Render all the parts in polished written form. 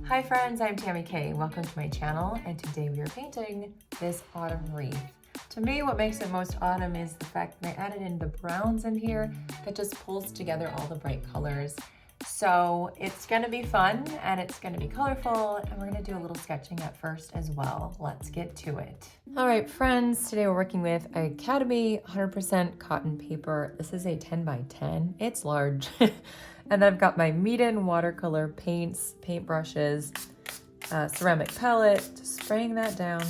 Hi friends, I'm Tammy K. Welcome to my channel, and today we are painting this autumn wreath. To me, what makes it most autumn is the fact that I added in the browns in here that just pulls together all the bright colors. So it's gonna be fun and it's gonna be colorful, and we're gonna do a little sketching at first as well. Let's get to it. All right, friends, today we're working with Academy 100% cotton paper. This is a 10 by 10, it's large. And then I've got my Meeden watercolor paints, paint brushes, ceramic palette, just spraying that down.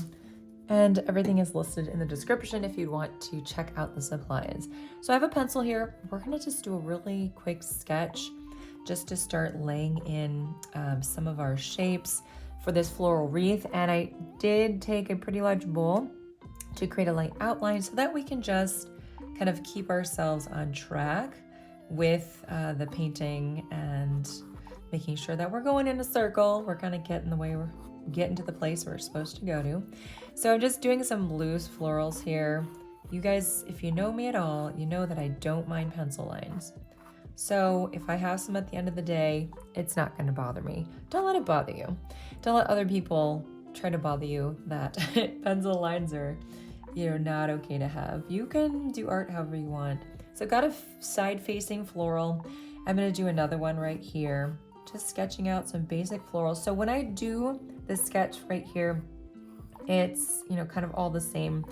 And everything is listed in the description if you want to check out the supplies. So I have a pencil here. We're gonna just do a really quick sketch just to start laying in some of our shapes for this floral wreath. And I did take a pretty large bowl to create a light outline so that we can just kind of keep ourselves on track with the painting and making sure that we're going in a circle. We're kind of getting the way we're getting to the place we're supposed to go to. So I'm just doing some loose florals here. You guys, if you know me at all, you know that I don't mind pencil lines. So if I have some at the end of the day, it's not going to bother me. Don't let it bother you. Don't let other people try to bother you that pencil lines are, not okay to have. You can do art however you want. So I've got a side-facing floral. I'm going to do another one right here, just sketching out some basic florals. So when I do the sketch right here, it's, kind of all the same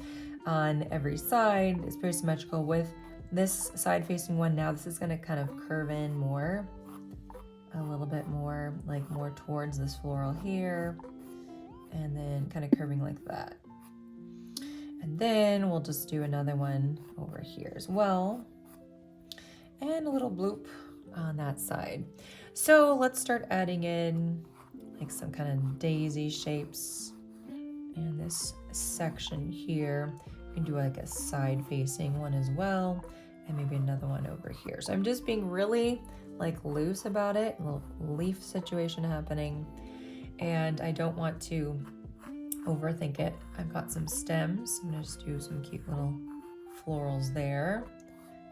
on every side. It's very symmetrical. With this side-facing one now, this is going to kind of curve in more, a little bit more, like more towards this floral here, and then kind of curving like that. And then we'll just do another one over here as well. And a little bloop on that side. So let's start adding in like some kind of daisy shapes. And this section here, we can do like a side facing one as well. And maybe another one over here. So I'm just being really like loose about it, a little leaf situation happening. And I don't want to overthink it. I've got some stems. I'm gonna just do some cute little florals there.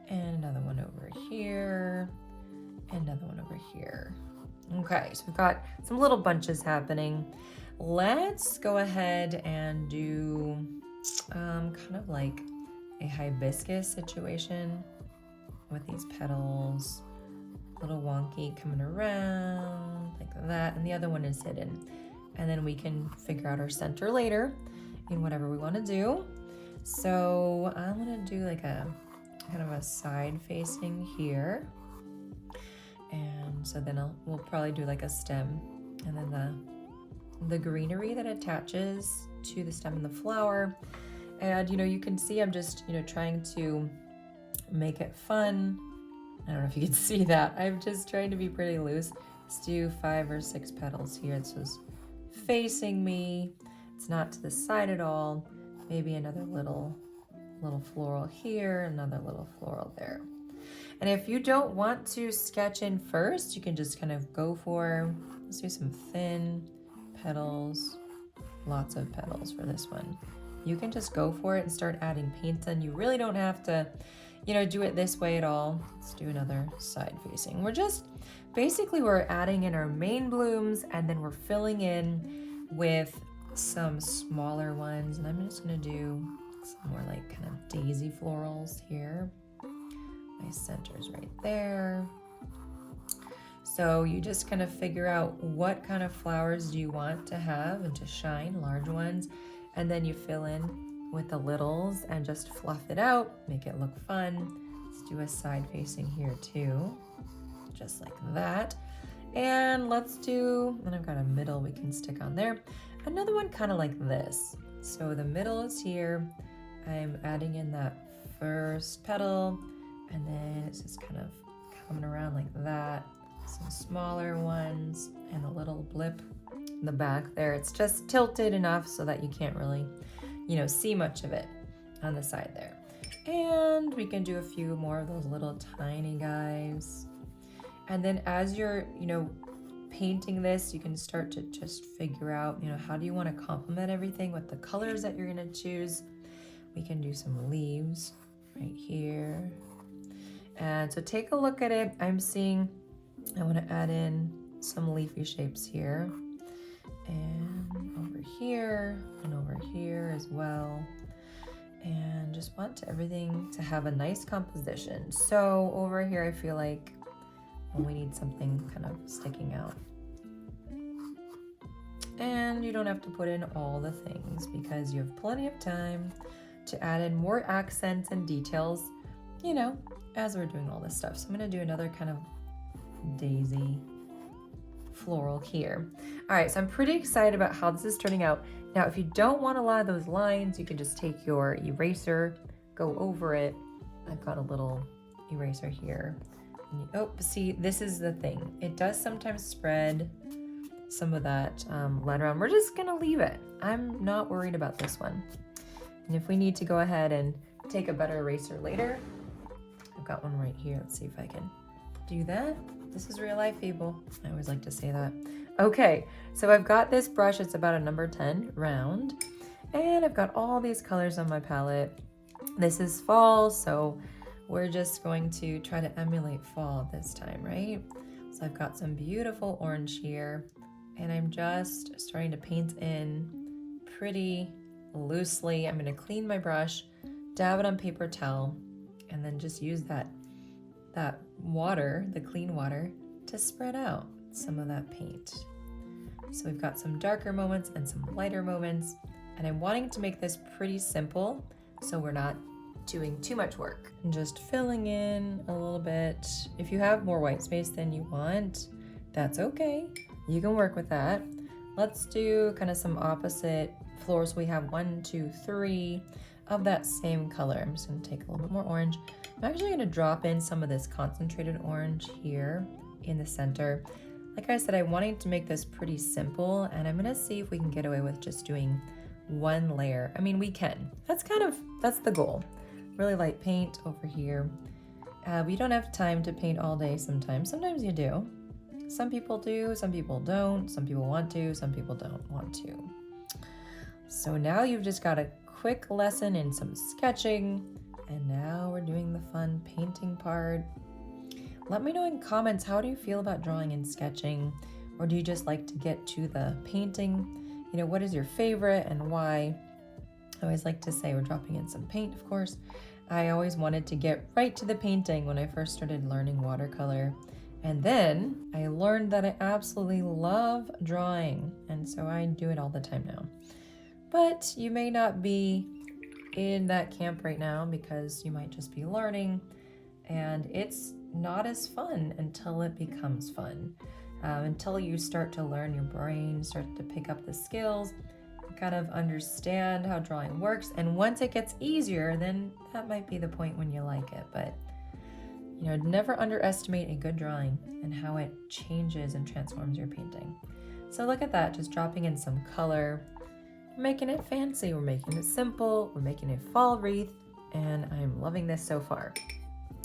And another one over here, and another one over here. Okay, so we've got some little bunches happening. Let's go ahead and do kind of like a hibiscus situation with these petals, a little wonky coming around like that, and the other one is hidden. And then we can figure out our center later in whatever we want to do. So I'm gonna do like a kind of a side facing here. And so then we'll probably do like a stem, and then the greenery that attaches to the stem and the flower. And you can see I'm just trying to make it fun. I don't know if you can see that. I'm just trying to be pretty loose. Let's do 5 or 6 petals here. It's just facing me. It's not to the side at all. Maybe another little floral here, another little floral there. And if you don't want to sketch in first, you can just kind of go for, let's do some thin petals, lots of petals for this one. You can just go for it and start adding paint in. You really don't have to, do it this way at all. Let's do another side facing. We're adding in our main blooms, and then we're filling in with some smaller ones. And I'm just gonna do some more like kind of daisy florals here. My center's right there. So you just kind of figure out what kind of flowers do you want to have and to shine, large ones, and then you fill in with the littles and just fluff it out, make it look fun. Let's do a side facing here too, just like that. And then I've got a middle we can stick on there. Another one kind of like this. So the middle is here. I'm adding in that first petal, and then it's just kind of coming around like that. Some smaller ones and a little blip in the back there. It's just tilted enough so that you can't really, see much of it on the side there. And we can do a few more of those little tiny guys. And then as you're, painting this, you can start to just figure out, how do you want to complement everything with the colors that you're going to choose. We can do some leaves right here. And so take a look at it. I want to add in some leafy shapes here. And over here and over here as well. And just want everything to have a nice composition. So over here, I feel like we need something kind of sticking out. And you don't have to put in all the things because you have plenty of time to add in more accents and details, you know, as we're doing all this stuff. So I'm gonna do another kind of daisy floral here. All right, so I'm pretty excited about how this is turning out. Now, if you don't want a lot of those lines, you can just take your eraser, go over it. I've got a little eraser here. And oh, see, this is the thing. It does sometimes spread some of that line around. We're just gonna leave it. I'm not worried about this one. And if we need to go ahead and take a better eraser later, I've got one right here. Let's see if I can do that. This is real life, people. I always like to say that. Okay, so I've got this brush. It's about a number 10 round. And I've got all these colors on my palette. This is fall, so we're just going to try to emulate fall this time, right? So I've got some beautiful orange here, and I'm just starting to paint in pretty loosely. I'm gonna clean my brush, dab it on paper towel, and then just use that water, the clean water, to spread out some of that paint. So we've got some darker moments and some lighter moments, and I'm wanting to make this pretty simple so we're not doing too much work. And just filling in a little bit. If you have more white space than you want, that's okay. You can work with that. Let's do kind of some opposite floors. We have 1, 2, 3 of that same color. I'm just gonna take a little bit more orange. I'm actually gonna drop in some of this concentrated orange here in the center. Like I said, I wanted to make this pretty simple, and I'm gonna see if we can get away with just doing one layer. I mean, we can. That's the goal. Really light paint over here. We don't have time to paint all day sometimes. Sometimes you do. Some people do, some people don't. Some people want to, some people don't want to. So now you've just got a quick lesson in some sketching, and now we're doing the fun painting part. Let me know in comments, how do you feel about drawing and sketching? Or do you just like to get to the painting? You know, what is your favorite and why? I always like to say we're dropping in some paint, of course. I always wanted to get right to the painting when I first started learning watercolor. And then I learned that I absolutely love drawing. And so I do it all the time now. But you may not be in that camp right now because you might just be learning, and it's not as fun until it becomes fun. Until you start to learn, your brain start to pick up the skills, kind of understand how drawing works, and once it gets easier, then that might be the point when you like it. But you know, never underestimate a good drawing and how it changes and transforms your painting. So look at that, just dropping in some color. We're making it fancy, we're making it simple, we're making a fall wreath, and I'm loving this so far.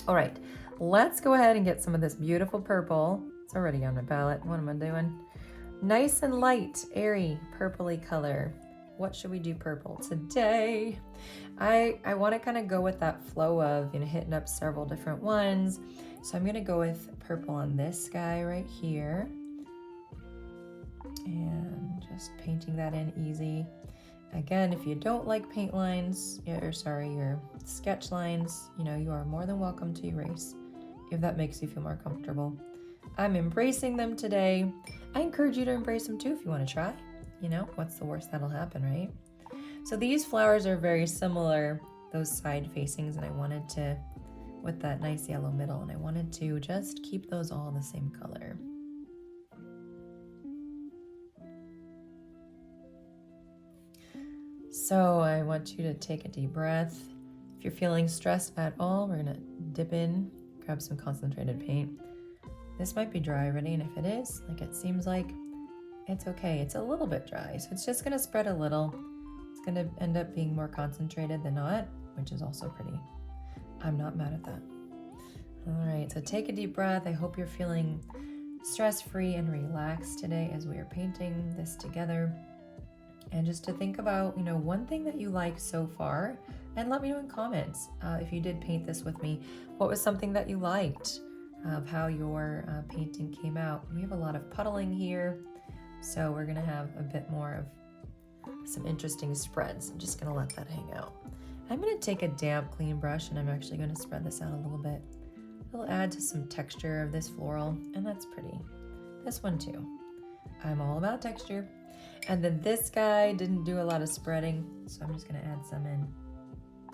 All right, let's go ahead and get some of this beautiful purple. It's already on my palette. What am I doing? Nice and light, airy, purpley color. What should we do purple today? I want to kind of go with that flow of, you know, hitting up several different ones. So I'm going to go with purple on this guy right here. And just painting that in easy. Again, if you don't like paint lines, your sketch lines, you know, you are more than welcome to erase if that makes you feel more comfortable. I'm embracing them today. I encourage you to embrace them too if you want to try. You know, what's the worst that'll happen, right? So these flowers are very similar, those side facings, and I wanted to, with that nice yellow middle, and I wanted to just keep those all the same color. So I want you to take a deep breath. If you're feeling stressed at all, we're gonna dip in, grab some concentrated paint. This might be dry already, and if it is, like it seems like, it's okay. It's a little bit dry, so it's just gonna spread a little. It's gonna end up being more concentrated than not, which is also pretty. I'm not mad at that. All right, so take a deep breath. I hope you're feeling stress-free and relaxed today as we are painting this together. And just to think about, you know, one thing that you like so far, and let me know in comments if you did paint this with me, what was something that you liked of how your painting came out. We have a lot of puddling here, So we're gonna have a bit more of some interesting spreads. I'm just gonna let that hang out. I'm gonna take a damp, clean brush and I'm actually gonna spread this out a little bit. It'll add to some texture of this floral, and that's pretty. This one too. I'm all about texture. And then this guy didn't do a lot of spreading, so I'm just gonna add some in.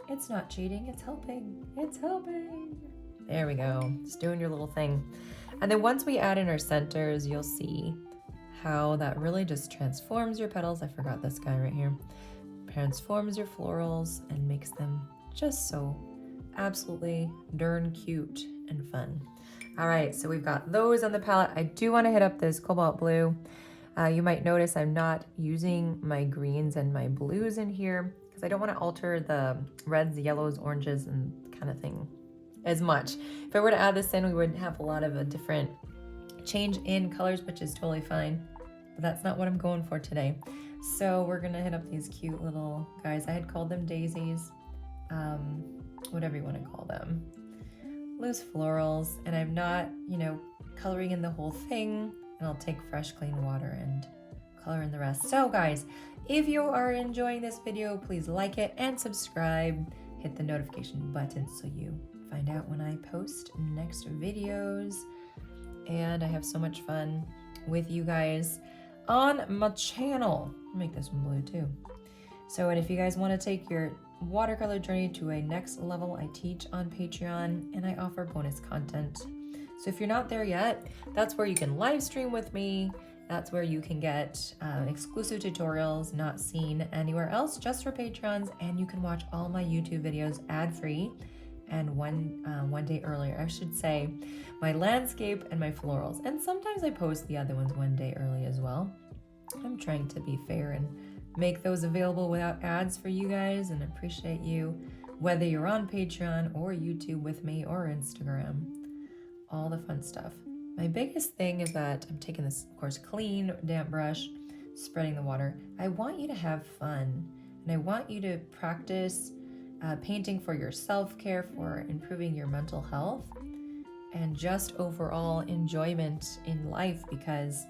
It's not cheating, it's helping. It's helping. There we go, just doing your little thing. And then once we add in our centers, you'll see how that really just transforms your petals. I forgot this guy right here. Transforms your florals and makes them just so absolutely darn cute and fun. All right, so we've got those on the palette. I do want to hit up this cobalt blue. You might notice I'm not using my greens and my blues in here because I don't want to alter the reds, yellows, oranges, and kind of thing as much. If I were to add this in, we would have a lot of a different change in colors, which is totally fine, but that's not what I'm going for today. So we're gonna hit up these cute little guys. I had called them daisies, whatever you want to call them. Loose florals, and I'm not, coloring in the whole thing, and I'll take fresh, clean water and color in the rest. So guys, if you are enjoying this video, please like it and subscribe. Hit the notification button so you find out when I post next videos. And I have so much fun with you guys on my channel. I'll make this one blue too. So, and if you guys want to take your watercolor journey to a next level, I teach on Patreon and I offer bonus content. So if you're not there yet, that's where you can live stream with me. That's where you can get exclusive tutorials not seen anywhere else, just for patrons, and you can watch all my YouTube videos ad-free and one day earlier. I should say my landscape and my florals, and sometimes I post the other ones one day early as well. I'm trying to be fair and make those available without ads for you guys, and appreciate you whether you're on Patreon or YouTube with me or Instagram. All the fun stuff. My biggest thing is that I'm taking this, of course, clean, damp brush, spreading the water. I want you to have fun, and I want you to practice painting for your self-care, for improving your mental health, and just overall enjoyment in life, because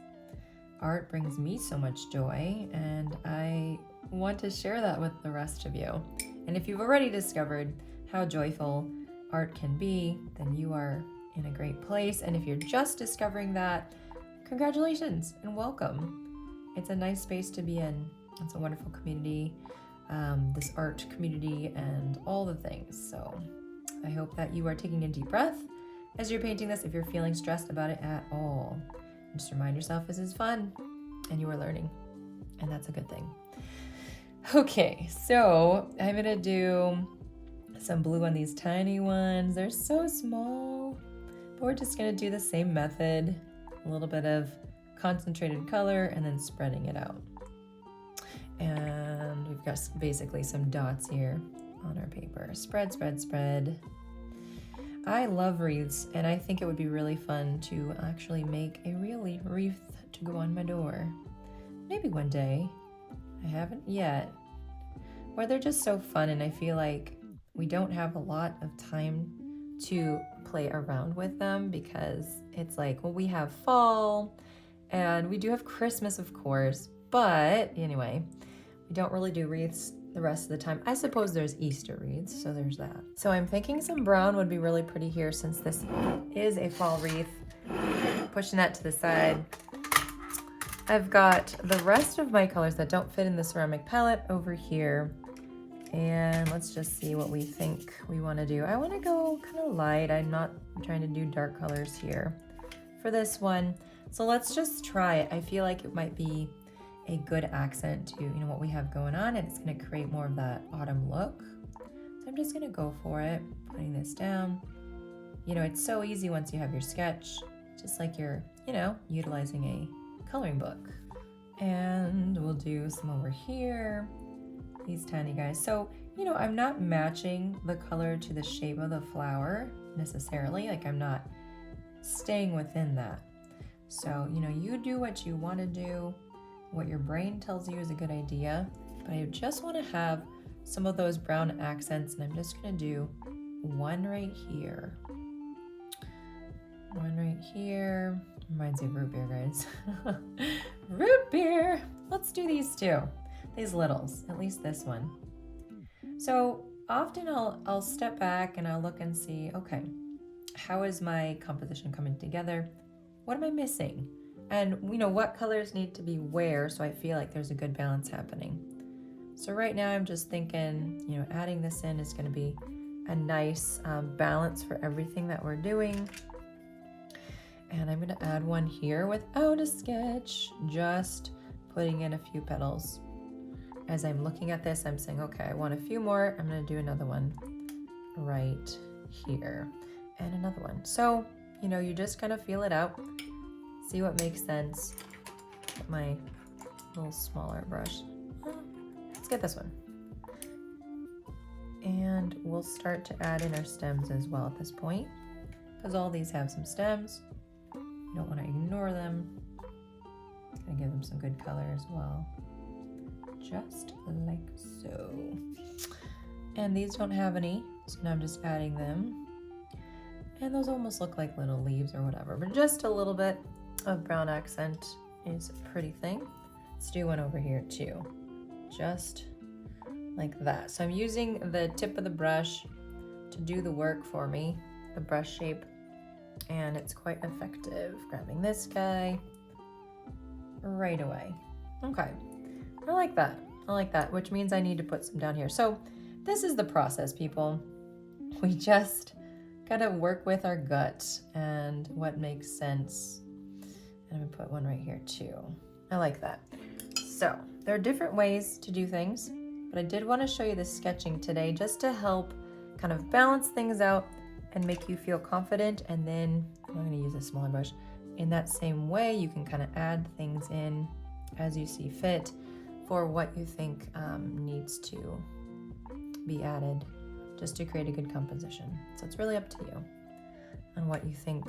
art brings me so much joy, and I want to share that with the rest of you. And if you've already discovered how joyful art can be, then you are in a great place. And if you're just discovering that, congratulations and welcome. It's a nice space to be in. It's a wonderful community, this art community, and all the things. So I hope that you are taking a deep breath as you're painting this, if you're feeling stressed about it at all. Just remind yourself this is fun and you are learning, and that's a good thing. Okay, so I'm gonna do some blue on these tiny ones. They're so small, but we're just gonna do the same method, a little bit of concentrated color and then spreading it out. And we've got basically some dots here on our paper. Spread, spread, spread. I love wreaths, and I think it would be really fun to actually make a real wreath to go on my door. Maybe one day. I haven't yet. Or they're just so fun, and I feel like we don't have a lot of time to play around with them, because it's like, well, we have fall and we do have Christmas, of course, but anyway, we don't really do wreaths the rest of the time. I suppose there's Easter wreaths, so there's that. So I'm thinking some brown would be really pretty here, since this is a fall wreath. Pushing that to the side. I've got the rest of my colors that don't fit in the ceramic palette over here. And let's just see what we think we want to do. I want to go kind of light. I'm not trying to do dark colors here for this one. So let's just try it. I feel like it might be a good accent to what we have going on, and it's going to create more of that autumn look. So I'm just going to go for it, putting this down. It's so easy once you have your sketch, just like you're utilizing a coloring book. And we'll do some over here, these tiny guys. So I'm not matching the color to the shape of the flower necessarily, like I'm not staying within that. So you do what you want to do, what your brain tells you is a good idea, but I just want to have some of those brown accents, and I'm just going to do one right here. One right here. Reminds me of root beer, guys. root beer. Let's do these two, these littles, at least this one. So often I'll step back and I'll look and see, okay, how is my composition coming together? What am I missing? And what colors need to be where, so I feel like there's a good balance happening. So right now I'm just thinking, adding this in is going to be a nice balance for everything that we're doing. And I'm going to add one here without a sketch, just putting in a few petals. As I'm looking at this, I'm saying, okay, I want a few more. I'm going to do another one right here and another one. So, you just kind of feel it out, see what makes sense. Get my little smaller brush. Let's get this one. And we'll start to add in our stems as well at this point, because all these have some stems. You don't want to ignore them. It's going to give them some good color as well. Just like so. And these don't have any, so now I'm just adding them. And those almost look like little leaves or whatever, but just a little bit of brown accent is a pretty thing. Let's do one over here too. Just like that. So I'm using the tip of the brush to do the work for me, the brush shape, and it's quite effective. Grabbing this guy right away. Okay, I like that, which means I need to put some down here. So this is the process, people. We just gotta work with our gut and what makes sense. And I'm gonna put one right here too. I like that. So there are different ways to do things, but I did want to show you the sketching today just to help kind of balance things out and make you feel confident. And then I'm going to use a smaller brush. In that same way, you can kind of add things in as you see fit for what you think needs to be added just to create a good composition. So it's really up to you on what you think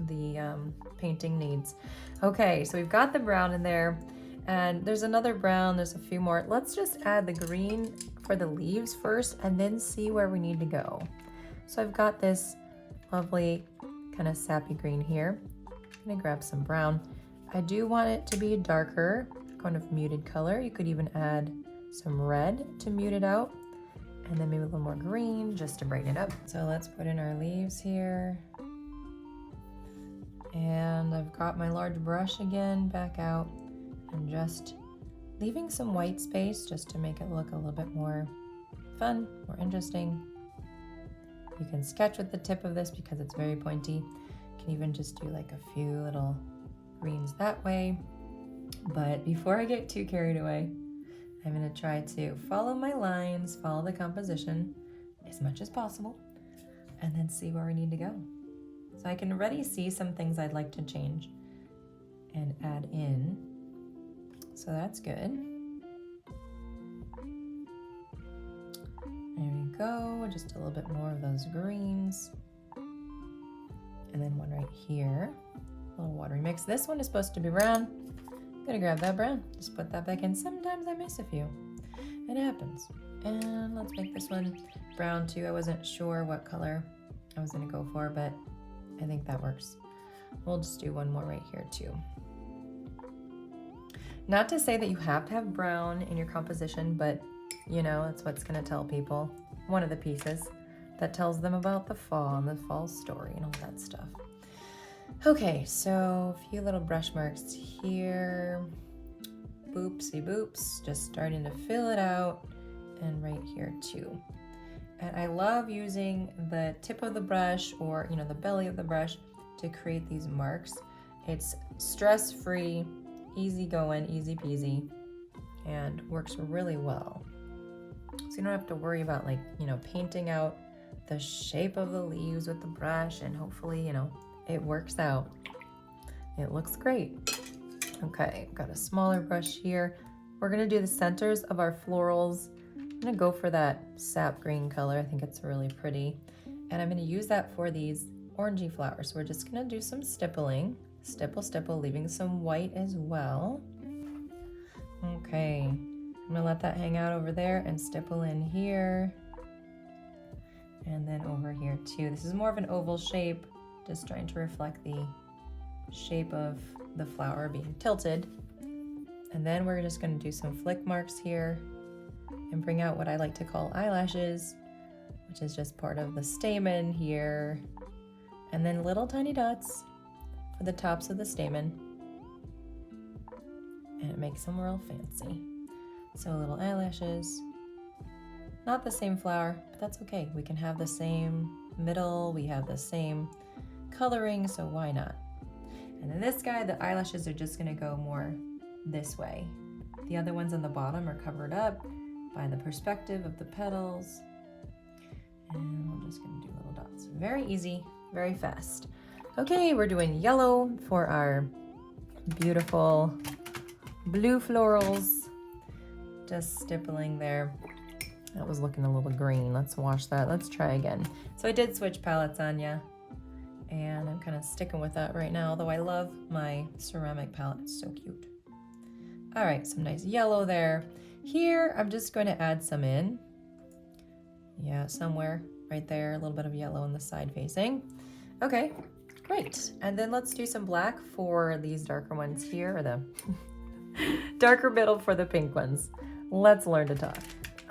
the painting needs. Okay, so we've got the brown in there. And there's another brown, there's a few more. Let's just add the green for the leaves first and then see where we need to go. So I've got this lovely kind of sappy green here. I'm gonna grab some brown. I do want it to be a darker, kind of muted color. You could even add some red to mute it out. And then maybe a little more green just to brighten it up. So let's put in our leaves here. And I've got my large brush again back out. And just leaving some white space just to make it look a little bit more fun, more interesting. You can sketch with the tip of this because it's very pointy. You can even just do like a few little greens that way. But before I get too carried away, I'm going to try to follow my lines, follow the composition as much as possible, and then see where we need to go. So I can already see some things I'd like to change and add in. So that's good. There we go, just a little bit more of those greens. And then one right here, a little watery mix. This one is supposed to be brown. I'm gonna grab that brown, just put that back in. Sometimes I miss a few, it happens. And let's make this one brown too. I wasn't sure what color I was gonna go for, but I think that works. We'll just do one more right here too. Not to say that you have to have brown in your composition, but it's what's gonna tell people. One of the pieces that tells them about the fall and the fall story and all that stuff. Okay, so a few little brush marks here. Boopsie boops, just starting to fill it out, and right here too. And I love using the tip of the brush or the belly of the brush to create these marks. It's stress-free, easy going, easy peasy, and works really well. So you don't have to worry about painting out the shape of the leaves with the brush, and hopefully, it works out. It looks great. Okay, got a smaller brush here. We're gonna do the centers of our florals. I'm gonna go for that sap green color. I think it's really pretty. And I'm gonna use that for these orangey flowers. So we're just gonna do some stippling. Stipple, stipple, leaving some white as well. Okay, I'm gonna let that hang out over there and stipple in here. And then over here too. This is more of an oval shape, just trying to reflect the shape of the flower being tilted And then we're just going to do some flick marks here and bring out what I like to call eyelashes, which is just part of the stamen here. And then little tiny dots for the tops of the stamen. And it makes them real fancy. So little eyelashes. Not the same flower, but that's okay. We can have the same middle, we have the same coloring, so why not? And then this guy, the eyelashes are just gonna go more this way. The other ones on the bottom are covered up by the perspective of the petals. And we're just gonna do little dots. Very easy, very fast. Okay, we're doing yellow for our beautiful blue florals. Just stippling there. That was looking a little green. Let's wash that. Let's try again. So I did switch palettes on ya, and I'm kind of sticking with that right now, although I love my ceramic palette. It's so cute. All right, some nice yellow there. Here, I'm just going to add some in. Yeah, somewhere right there, a little bit of yellow on the side facing. Okay, great. And then let's do some black for these darker ones here, or the darker middle for the pink ones. Let's learn to talk.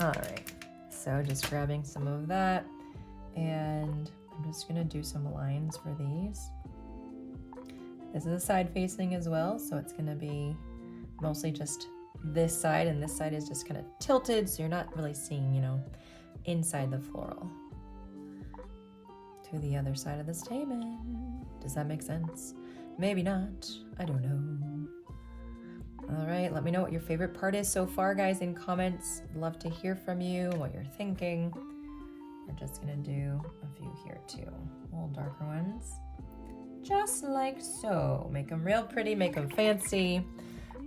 All right, so just grabbing some of that, and I'm just gonna do some lines for these. This is a side facing as well, so it's gonna be mostly just this side, and this side is just kind of tilted, so you're not really seeing, you know, inside the floral. To the other side of the stamen. Does that make sense? Maybe not, I don't know. All right, let me know what your favorite part is so far, guys, in comments. I'd love to hear from you, what you're thinking. We're just gonna do a few here too. Little darker ones. Just like so. Make them real pretty, make them fancy.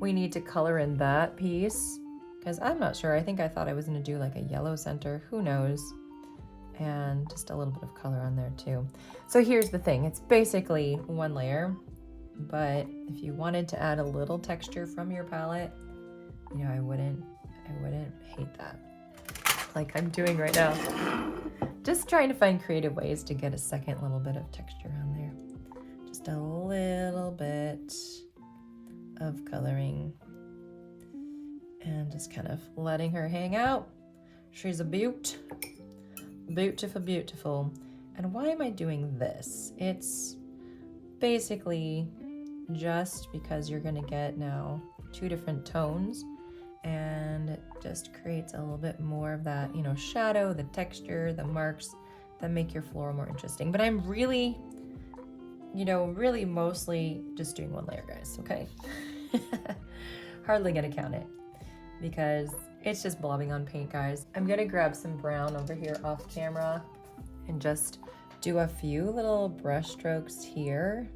We need to color in that piece, because I'm not sure. I think I thought I was gonna do like a yellow center, who knows? And just a little bit of color on there too. So here's the thing, it's basically one layer. But if you wanted to add a little texture from your palette, you know, I wouldn't hate that. Like I'm doing right now. Just trying to find creative ways to get a second little bit of texture on there. Just a little bit of coloring. And just kind of letting her hang out. She's a beaut. Beautiful, beautiful. And why am I doing this? It's basically just because you're gonna get now two different tones, and it just creates a little bit more of that, you know, shadow, the texture, the marks that make your floral more interesting. But I'm really, you know, really mostly just doing one layer, guys, okay? Hardly gonna count it because it's just blobbing on paint, guys. I'm gonna grab some brown over here off camera and just do a few little brush strokes here,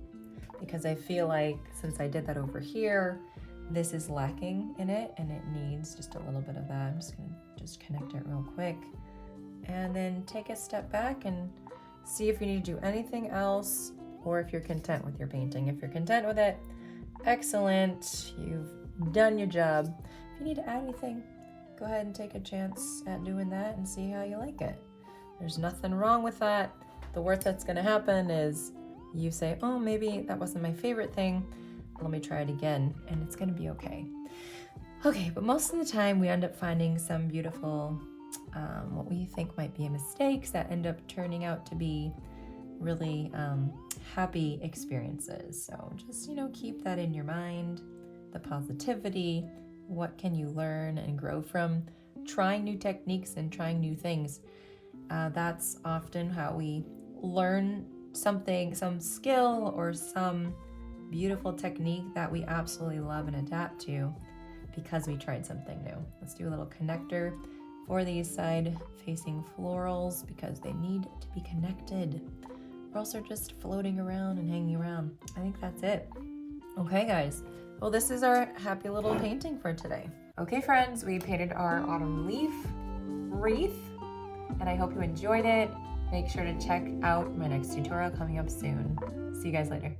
because I feel like since I did that over here, this is lacking in it and it needs just a little bit of that. I'm just gonna connect it real quick and then take a step back and see if you need to do anything else, or if you're content with your painting. If you're content with it, excellent, you've done your job. If you need to add anything, go ahead and take a chance at doing that and see how you like it. There's nothing wrong with that. The worst that's gonna happen is you say, oh, maybe that wasn't my favorite thing. Let me try it again, and it's gonna be okay. Okay, but most of the time we end up finding some beautiful, what we think might be mistakes that end up turning out to be really happy experiences. So just, you know, keep that in your mind, the positivity, what can you learn and grow from trying new techniques and trying new things. That's often how we learn something, some skill or some beautiful technique that we absolutely love and adapt to because we tried something new. Let's do a little connector for these side facing florals because they need to be connected, or else they're just floating around and hanging around. I think that's it. Okay, guys. Well, this is our happy little painting for today. Okay, friends, we painted our autumn leaf wreath, and I hope you enjoyed it. Make sure to check out my next tutorial coming up soon. See you guys later.